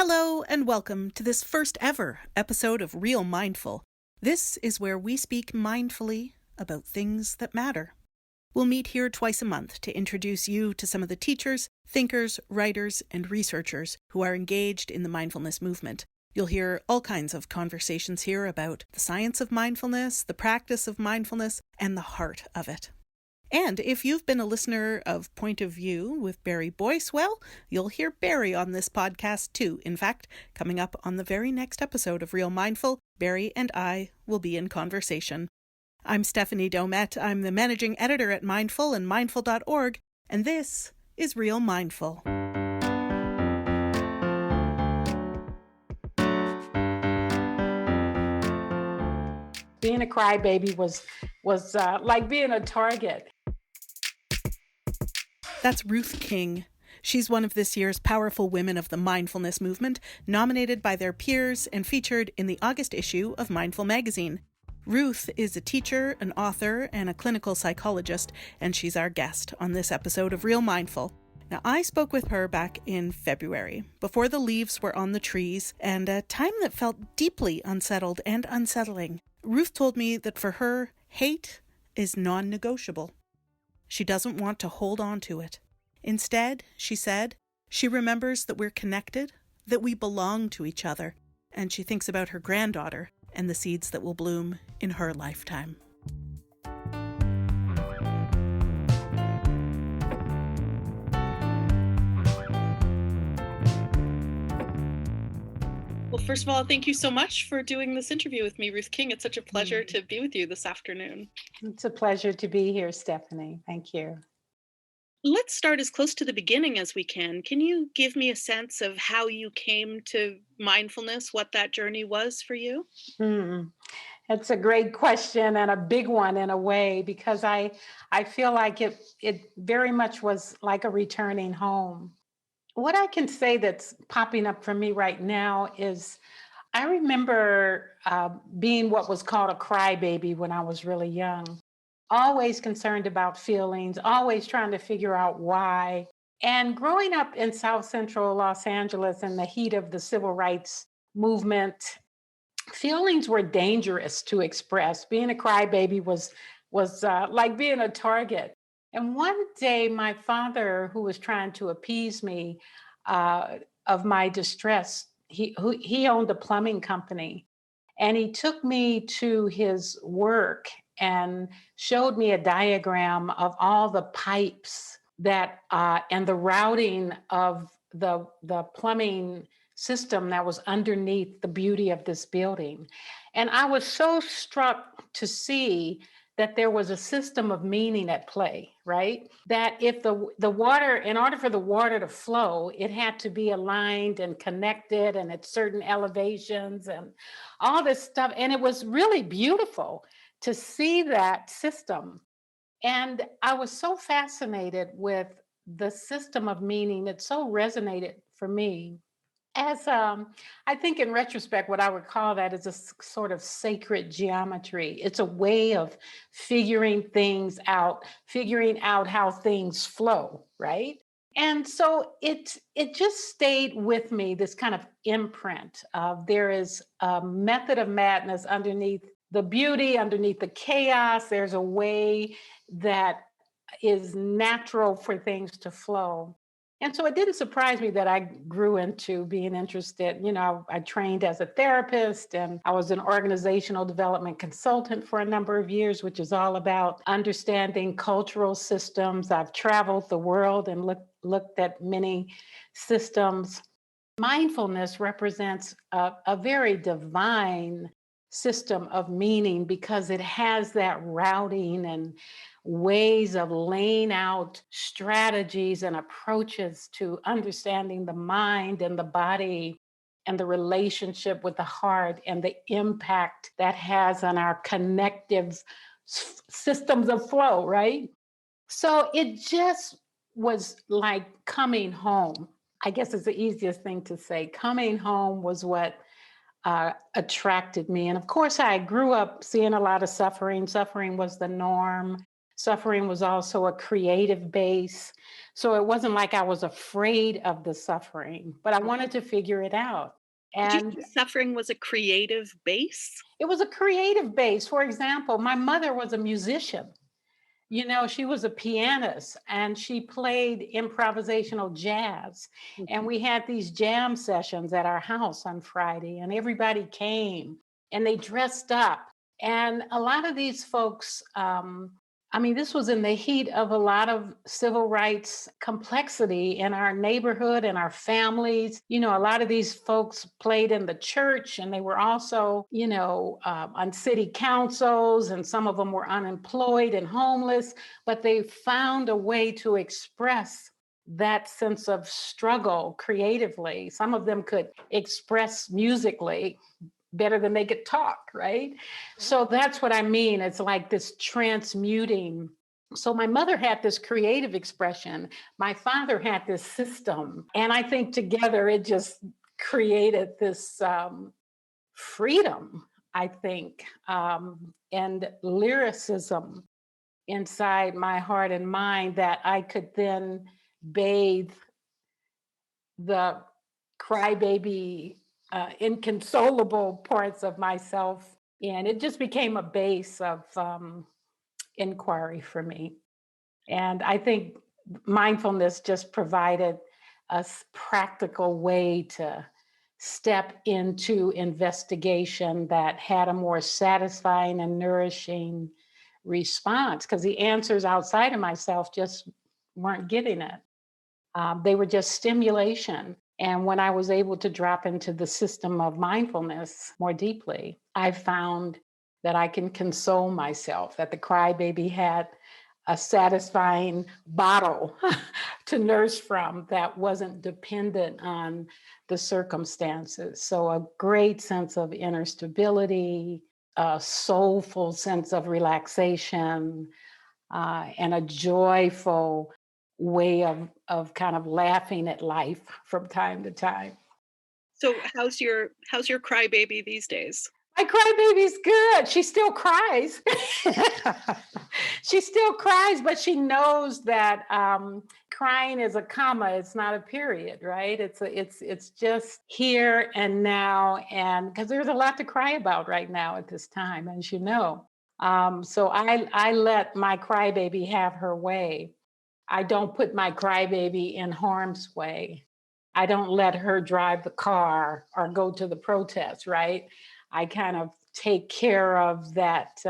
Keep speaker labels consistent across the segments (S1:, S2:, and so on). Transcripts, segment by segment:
S1: Hello and welcome to this first ever episode of Real Mindful. This is where we speak mindfully about things that matter. We'll meet here twice a month to introduce you to some of the teachers, thinkers, writers, and researchers who are engaged in the mindfulness movement. You'll hear all kinds of conversations here about the science of mindfulness, the practice of mindfulness, and the heart of it. And if you've been a listener of Point of View with Barry Boyce, well, you'll hear Barry on this podcast too. In fact, coming up on the very next episode of Real Mindful, Barry and I will be in conversation. I'm Stephanie Domet. I'm the managing editor at Mindful and mindful.org, and this is Real Mindful.
S2: Being a crybaby was like being a target.
S1: That's Ruth King. She's one of this year's powerful women of the mindfulness movement, nominated by their peers and featured in the August issue of Mindful magazine. Ruth is a teacher, an author, and a clinical psychologist, and she's our guest on this episode of Real Mindful. Now, I spoke with her back in February, before the leaves were on the trees, and a time that felt deeply unsettled and unsettling. Ruth told me that for her, hate is non-negotiable. She doesn't want to hold on to it. Instead, she said, she remembers that we're connected, that we belong to each other, and she thinks about her granddaughter and the seeds that will bloom in her lifetime. Well, first of all, thank you so much for doing this interview with me, Ruth King. It's such a pleasure to be with you this afternoon.
S2: It's a pleasure to be here, Stephanie. Thank you.
S1: Let's start as close to the beginning as we can. Can you give me a sense of how you came to mindfulness, what that journey was for you?
S2: It's a great question and a big one in a way, because I feel like it very much was like a returning home. What I can say that's popping up for me right now is I remember being what was called a crybaby when I was really young, always concerned about feelings, always trying to figure out why. And growing up in South Central Los Angeles in the heat of the civil rights movement, feelings were dangerous to express. Being a crybaby was like being a target. And one day, my father, who was trying to appease me of my distress, he owned a plumbing company, and he took me to his work and showed me a diagram of all the pipes that and the routing of the plumbing system that was underneath the beauty of this building. And I was so struck to see that there was a system of meaning at play, right? That if the water, in order for the water to flow, it had to be aligned and connected and at certain elevations and all this stuff. And it was really beautiful to see that system. And I was so fascinated with the system of meaning. It so resonated for me. As I think in retrospect, what I would call that is a sort of sacred geometry. It's a way of figuring things out, figuring out how things flow, right? And so it just stayed with me, this kind of imprint of there is a method of madness underneath the beauty, underneath the chaos. There's a way that is natural for things to flow. And so it didn't surprise me that I grew into being interested. You know, I trained as a therapist, and I was an organizational development consultant for a number of years, which is all about understanding cultural systems. I've traveled the world and looked at many systems. Mindfulness represents a very divine system of meaning because it has that routing and ways of laying out strategies and approaches to understanding the mind and the body and the relationship with the heart and the impact that has on our connective systems of flow, right? So it just was like coming home. I guess it's the easiest thing to say. Coming home was what attracted me. And of course, I grew up seeing a lot of suffering. Suffering was the norm. Suffering was also a creative base. So it wasn't like I was afraid of the suffering, but I wanted to figure it out.
S1: Did you
S2: And
S1: say suffering was a creative base?
S2: it was a creative base. For example, my mother was a musician. She was a pianist and she played improvisational jazz. And
S1: Mhm.
S2: we had these jam sessions at our house on Friday, and everybody came and they dressed up. And a lot of these folks, this was in the heat of a lot of civil rights complexity in our neighborhood and our families. A lot of these folks played in the church and they were also, on city councils, and some of them were unemployed and homeless, but they found a way to express that sense of struggle creatively. Some of them could express musically better than they could talk, right? So that's what I mean. It's like this transmuting. So my mother had this creative expression. My father had this system. And I think together it just created this freedom, I think, and lyricism inside my heart and mind that I could then bathe the crybaby, inconsolable parts of myself. And it just became a base of inquiry for me. And I think mindfulness just provided a practical way to step into investigation that had a more satisfying and nourishing response, because the answers outside of myself just weren't getting it. They were just stimulation. And when I was able to drop into the system of mindfulness more deeply, I found that I can console myself, that the crybaby had a satisfying bottle to nurse from that wasn't dependent on the circumstances. So, a great sense of inner stability, a soulful sense of relaxation, and a joyful way of kind of laughing at life from time to time.
S1: So how's your crybaby these days?
S2: My crybaby's good. She still cries. She still cries, but she knows that crying is a comma. It's not a period, right? It's just here and now, and because there's a lot to cry about right now at this time, as you know. So I let my crybaby have her way. I don't put my crybaby in harm's way. I don't let her drive the car or go to the protest, right? I kind of take care of that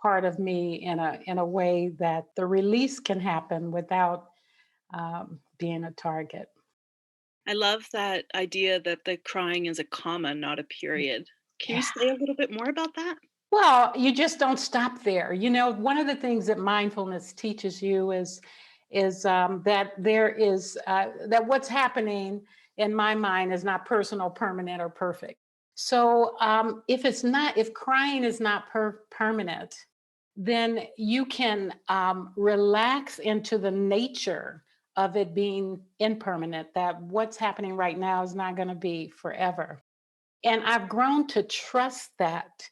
S2: part of me in a way that the release can happen without being a target.
S1: I love that idea that the crying is a comma, not a period. Can you
S2: Yeah.
S1: say a little bit more about that?
S2: Well, you just don't stop there. One of the things that mindfulness teaches you is that there is that what's happening in my mind is not personal, permanent, or perfect. So if crying is not permanent, then you can relax into the nature of it being impermanent. That what's happening right now is not going to be forever. And I've grown to trust that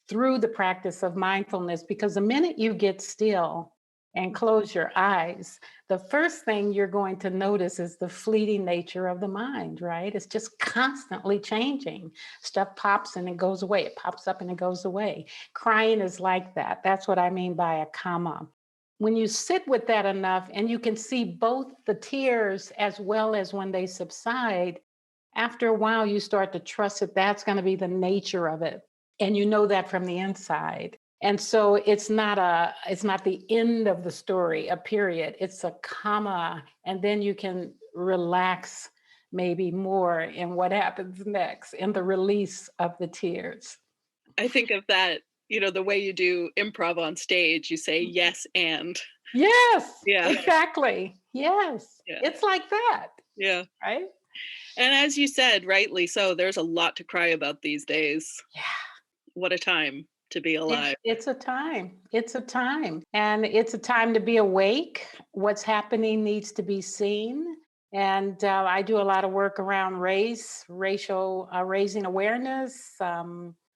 S2: through the practice of mindfulness, because the minute you get still and close your eyes, the first thing you're going to notice is the fleeting nature of the mind, right? It's just constantly changing. Stuff pops and it goes away. It pops up and it goes away. Crying is like that. That's what I mean by a comma. When you sit with that enough and you can see both the tears as well as when they subside, after a while you start to trust that that's going to be the nature of it, and you know that from the inside. And so it's not the end of the story, a period. It's a comma, and then you can relax maybe more in what happens next, in the release of the tears.
S1: I think of that, the way you do improv on stage, you say yes and.
S2: Yes,
S1: Yeah.
S2: exactly. Yes,
S1: Yeah.
S2: it's like that,
S1: Yeah.
S2: right?
S1: And as you said, rightly so, there's a lot to cry about these days.
S2: Yeah.
S1: What a time to be alive.
S2: It's a time. It's a time. And it's a time to be awake. What's happening needs to be seen. And I do a lot of work around racial raising awareness,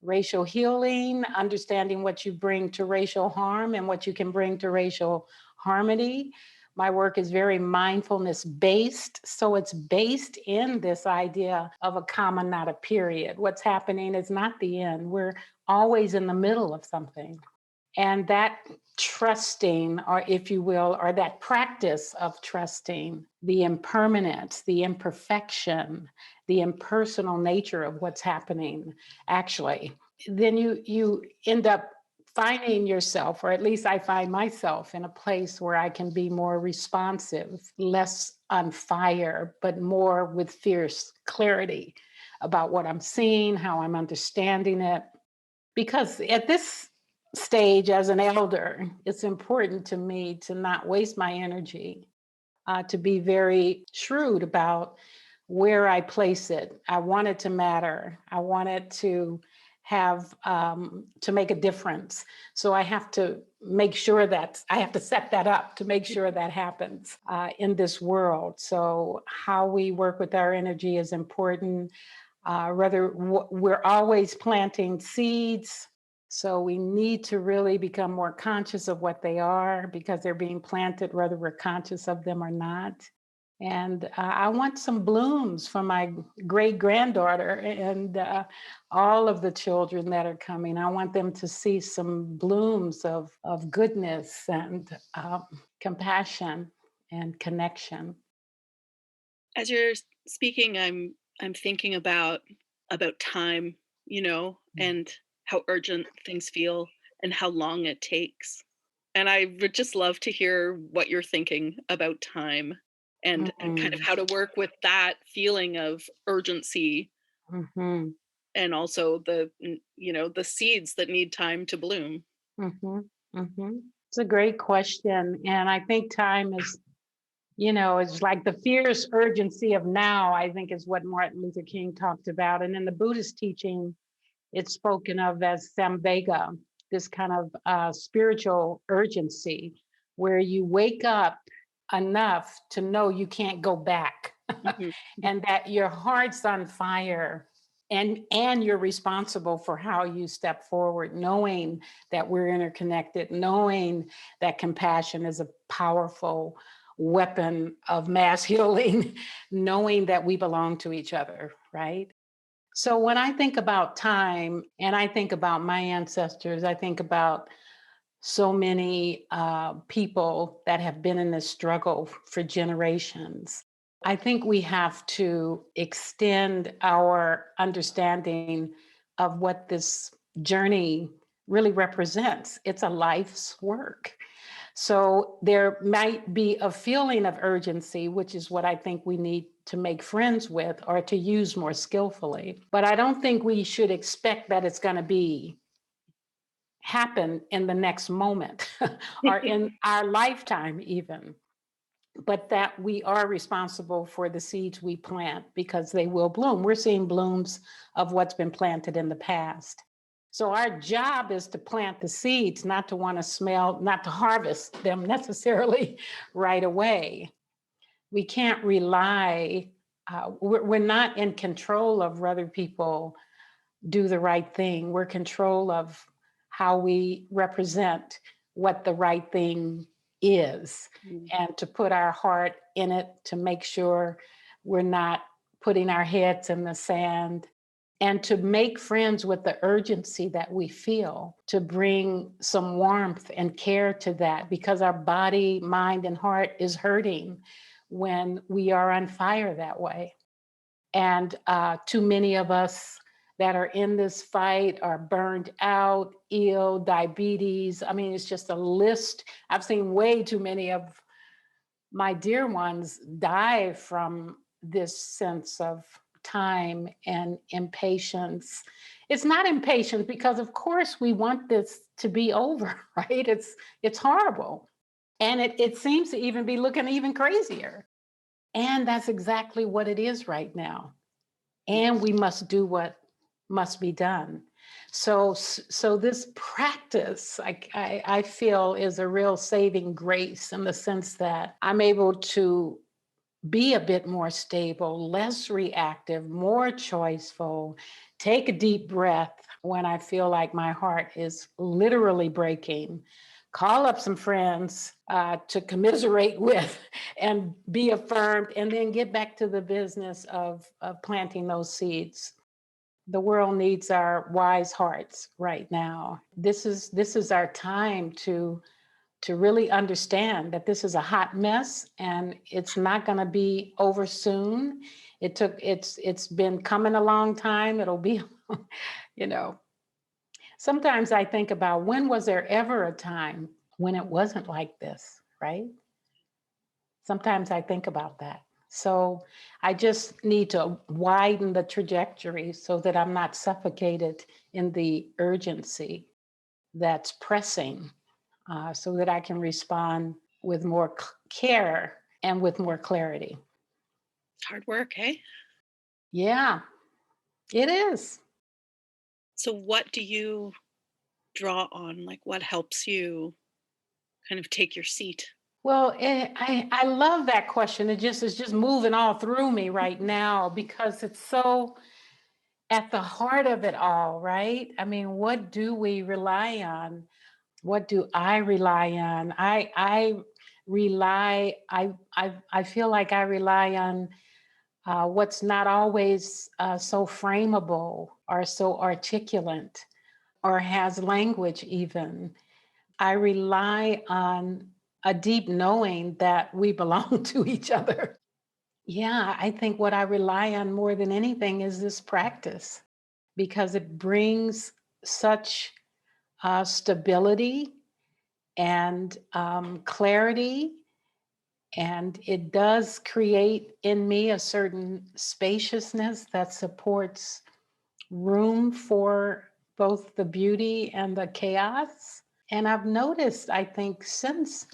S2: racial healing, understanding what you bring to racial harm and what you can bring to racial harmony. My work is very mindfulness based. So it's based in this idea of a comma, not a period. What's happening is not the end. We're always in the middle of something. And that trusting, or if you will, or that practice of trusting the impermanence, the imperfection, the impersonal nature of what's happening, actually, then you end up finding yourself, or at least I find myself in a place where I can be more responsive, less on fire, but more with fierce clarity about what I'm seeing, how I'm understanding it. Because at this stage as an elder, it's important to me to not waste my energy, to be very shrewd about where I place it. I want it to matter. I want it to have to make a difference. So I have to make sure that I have to set that up to make sure that happens in this world. So how we work with our energy is important. We're always planting seeds. So we need to really become more conscious of what they are because they're being planted, whether we're conscious of them or not. And I want some blooms for my great granddaughter and all of the children that are coming. I want them to see some blooms of goodness and compassion and connection.
S3: As you're speaking, I'm thinking about time, and how urgent things feel and how long it takes. And I would just love to hear what you're thinking about time and kind of
S2: Mm-hmm.
S3: how to work with that feeling of urgency
S2: Mm-hmm.
S3: and also the seeds that need time to bloom.
S2: Mm-hmm. Mm-hmm. It's a great question. And I think time is like the fierce urgency of now, I think is what Martin Luther King talked about. And in the Buddhist teaching, it's spoken of as samvega, this kind of spiritual urgency where you wake up enough to know you can't go back
S3: Mhm.
S2: and that your heart's on fire and you're responsible for how you step forward, knowing that we're interconnected, knowing that compassion is a powerful weapon of mass healing, knowing that we belong to each other, right? So when I think about time and I think about my ancestors, I think about so many people that have been in this struggle for generations. I think we have to extend our understanding of what this journey really represents. It's a life's work. So there might be a feeling of urgency, which is what I think we need to make friends with or to use more skillfully. But I don't think we should expect that it's going to be happen in the next moment or in our lifetime even, but that we are responsible for the seeds we plant because they will bloom. We're seeing blooms of what's been planted in the past. So our job is to plant the seeds, not to want to smell, not to harvest them necessarily right away. We can't rely, we're not in control of whether people do the right thing. We're control of how we represent what the right thing is
S3: Mm.
S2: and to put our heart in it to make sure we're not putting our heads in the sand and to make friends with the urgency that we feel, to bring some warmth and care to that because our body, mind, and heart is hurting when we are on fire that way. And too many of us that are in this fight are burned out, ill, diabetes. I mean, it's just a list. I've seen way too many of my dear ones die from this sense of time and impatience. It's not impatience because of course we want this to be over, right? It's horrible. And it seems to even be looking even crazier. And that's exactly what it is right now. And we must do what must be done. So this practice, I feel, is a real saving grace in the sense that I'm able to be a bit more stable, less reactive, more choiceful, take a deep breath when I feel like my heart is literally breaking, call up some friends to commiserate with and be affirmed, and then get back to the business of planting those seeds. The world needs our wise hearts right now. This is our time to really understand that this is a hot mess and it's not going to be over soon. It's been coming a long time. It'll be, you know. Sometimes I think about, when was there ever a time when it wasn't like this, right? Sometimes I think about that. So I just need to widen the trajectory so that I'm not suffocated in the urgency that's pressing, so that I can respond with more care and with more clarity.
S3: It's hard work, hey?
S2: Yeah, it is.
S3: So what do you draw on? Like what helps you kind of take your seat?
S2: Well, I love that question. It just is just moving all through me right now because it's so at the heart of it all, right? I mean, what do we rely on? What do I rely on? I rely. I feel like I rely on what's not always so frameable or so articulate or has language even. I rely on a deep knowing that we belong to each other. Yeah, I think what I rely on more than anything is this practice because it brings such stability and clarity, and it does create in me a certain spaciousness that supports room for both the beauty and the chaos. And I've noticed, I think, since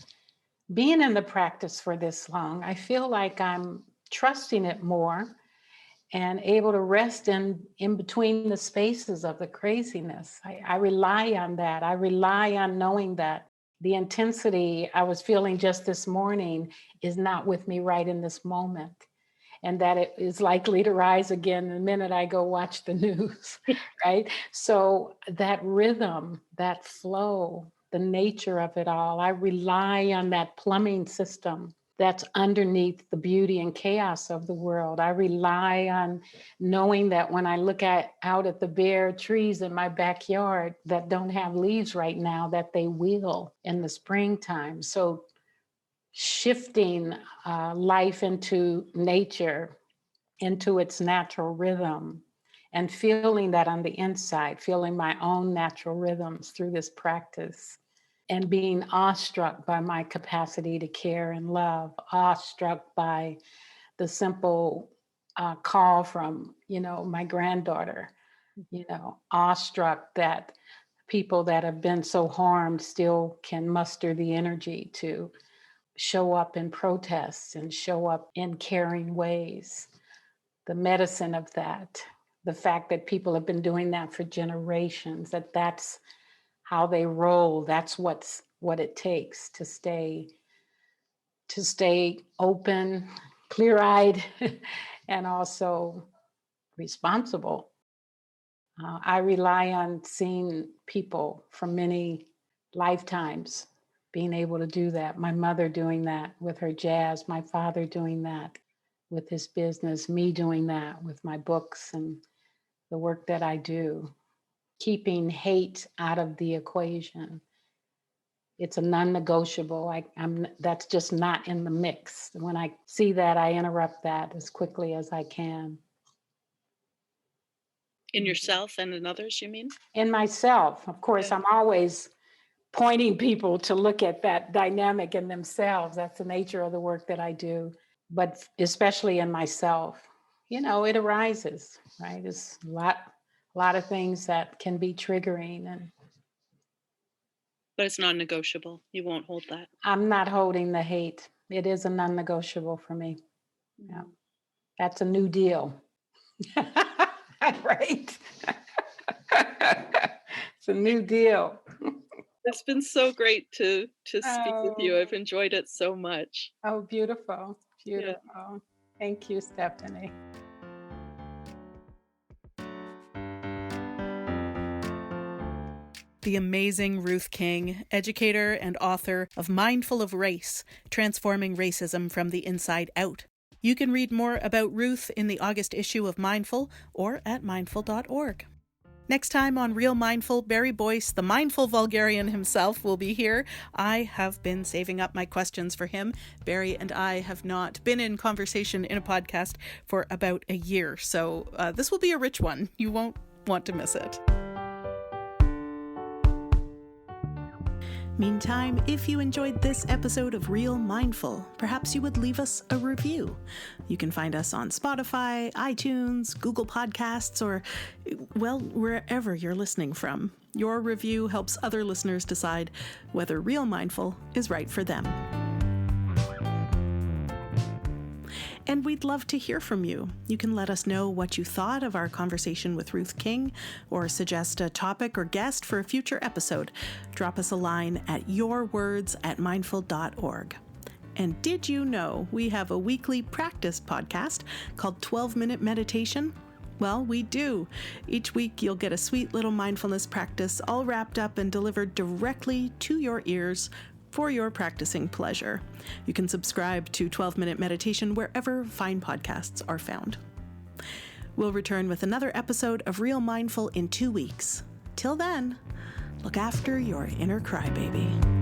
S2: being in the practice for this long, I feel like I'm trusting it more and able to rest in between the spaces of the craziness. I rely on that. I rely on knowing that the intensity I was feeling just this morning is not with me right in this moment, and that it is likely to rise again the minute I go watch the news, right? So that rhythm, that flow, the nature of it all, I rely on that plumbing system that's underneath the beauty and chaos of the world. I rely on knowing that when I look out at the bare trees in my backyard that don't have leaves right now, that they will in the springtime. So shifting life into nature, into its natural rhythm, and feeling that on the inside, feeling my own natural rhythms through this practice, and being awestruck by my capacity to care and love, awestruck by the simple call from, my granddaughter, awestruck that people that have been so harmed still can muster the energy to show up in protests and show up in caring ways. The medicine of that, the fact that people have been doing that for generations, that's how they roll. That's what it takes to stay open, clear-eyed, and also responsible. I rely on seeing people from many lifetimes being able to do that. My mother doing that with her jazz, my father doing that with his business, me doing that with my books and the work that I do, keeping hate out of the equation. It's a non-negotiable. That's just not in the mix. When I see that, I interrupt that as quickly as I can.
S3: In yourself and in others, you mean?
S2: In myself, of course,
S3: Yeah.
S2: I'm always pointing people to look at that dynamic in themselves. That's the nature of the work that I do, but especially in myself, it arises, right? It's a lot of things that can be triggering, and
S3: But it's non-negotiable. You won't hold that.
S2: I'm not holding the hate. It is a non-negotiable for me. Yeah. That's a new deal. Right? It's a new deal.
S3: It's been so great to speak with you.
S2: Oh,
S3: I've enjoyed it so much.
S2: oh, beautiful. Beautiful. Thank you, Stephanie.
S1: The amazing Ruth King, educator and author of Mindful of Race, Transforming Racism from the Inside Out. You can read more about Ruth in the August issue of Mindful or at mindful.org. Next time on Real Mindful, Barry Boyce, the mindful vulgarian himself, will be here. I have been saving up my questions for him. Barry and I have not been in conversation in a podcast for about a year, so this will be a rich one. You won't want to miss it. Meantime, if you enjoyed this episode of Real Mindful, perhaps you would leave us a review. You can find us on Spotify, iTunes, Google Podcasts, or, well, wherever you're listening from. Your review helps other listeners decide whether Real Mindful is right for them. And we'd love to hear from you. You can let us know what you thought of our conversation with Ruth King, or suggest a topic or guest for a future episode. Drop us a line at yourwords@mindful.org. And did you know we have a weekly practice podcast called 12-Minute Meditation? Well, we do. Each week you'll get a sweet little mindfulness practice all wrapped up and delivered directly to your ears for your practicing pleasure. You can subscribe to 12-Minute Meditation wherever fine podcasts are found. We'll return with another episode of Real Mindful in 2 weeks. Till then, look after your inner crybaby.